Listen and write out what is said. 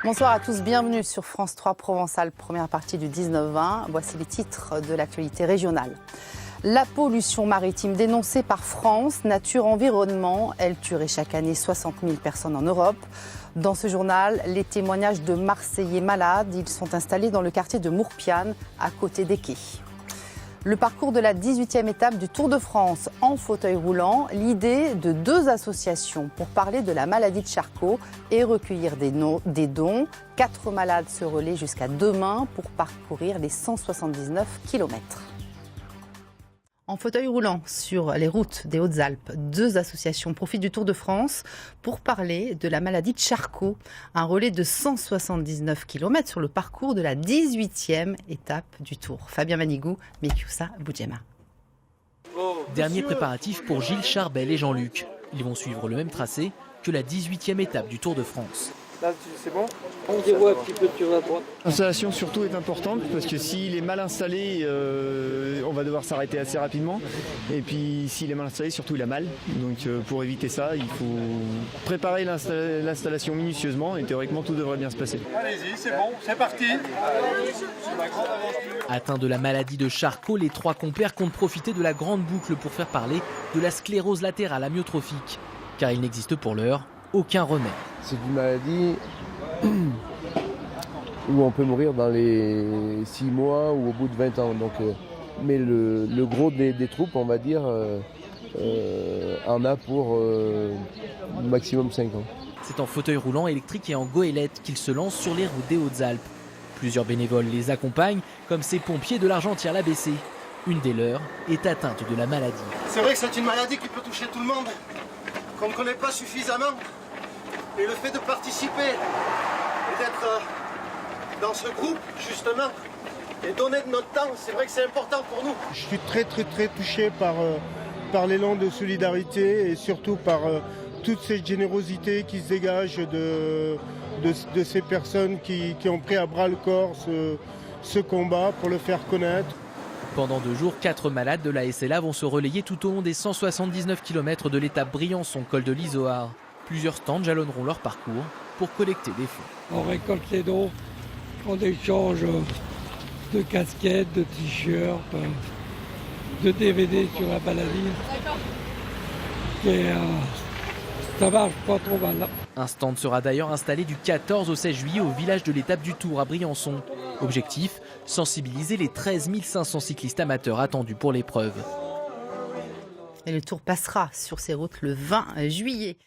Bonsoir à tous, bienvenue sur France 3 Provençal, première partie du 19-20. Voici les titres de l'actualité régionale. La pollution maritime dénoncée par France Nature Environnement, elle tuerait chaque année 60 000 personnes en Europe. Dans ce journal, les témoignages de Marseillais malades, ils sont installés dans le quartier de Mourpiane, à côté des quais. Le parcours de la 18e étape du Tour de France en fauteuil roulant, l'idée de deux associations pour parler de la maladie de Charcot et recueillir des dons. 4 malades se relaient jusqu'à demain pour parcourir les 179 km. En fauteuil roulant sur les routes des Hautes-Alpes, deux associations profitent du Tour de France pour parler de la maladie de Charcot. Un relais de 179 km sur le parcours de la 18e étape du Tour. Fabien Manigou, Mekioussa Boudjema. Dernier préparatif pour Gilles Charbel et Jean-Luc. Ils vont suivre le même tracé que la 18e étape du Tour de France. Là, c'est bon. On dévoie un petit peu sur la droite. L'installation surtout est importante parce que s'il est mal installé, on va devoir s'arrêter assez rapidement. Et puis s'il est mal installé, surtout il a mal. Donc pour éviter ça, il faut préparer l'installation minutieusement et théoriquement tout devrait bien se passer. Allez-y, c'est bon, c'est parti. Atteints de la maladie de Charcot, les trois compères comptent profiter de la grande boucle pour faire parler de la sclérose latérale amyotrophique. Car il n'existe pour l'heure aucun remède. C'est une maladie où on peut mourir dans les 6 mois ou au bout de 20 ans. Donc, mais le gros des troupes, on va dire, en a pour maximum 5 ans. C'est en fauteuil roulant électrique et en goélette qu'ils se lancent sur les routes des Hautes-Alpes. Plusieurs bénévoles les accompagnent, comme ces pompiers de l'Argentière-l'ABC. Une des leurs est atteinte de la maladie. C'est vrai que c'est une maladie qui peut toucher tout le monde, qu'on ne connaît pas suffisamment. Et le fait de participer et d'être dans ce groupe, justement, et donner de notre temps, c'est vrai que c'est important pour nous. Je suis très touché par l'élan de solidarité et surtout par toute cette générosité qui se dégage de ces personnes qui ont pris à bras le corps ce combat pour le faire connaître. Pendant 2 jours, 4 malades de la SLA vont se relayer tout au long des 179 km de l'étape Briançon-Col de l'Izoard. Plusieurs stands jalonneront leur parcours pour collecter des fonds. On récolte les dons en échange de casquettes, de t-shirts, de DVD sur la maladie. Et ça marche pas trop mal. Un stand sera d'ailleurs installé du 14 au 16 juillet au village de l'étape du Tour à Briançon. Objectif, sensibiliser les 13 500 cyclistes amateurs attendus pour l'épreuve. Et le Tour passera sur ces routes le 20 juillet.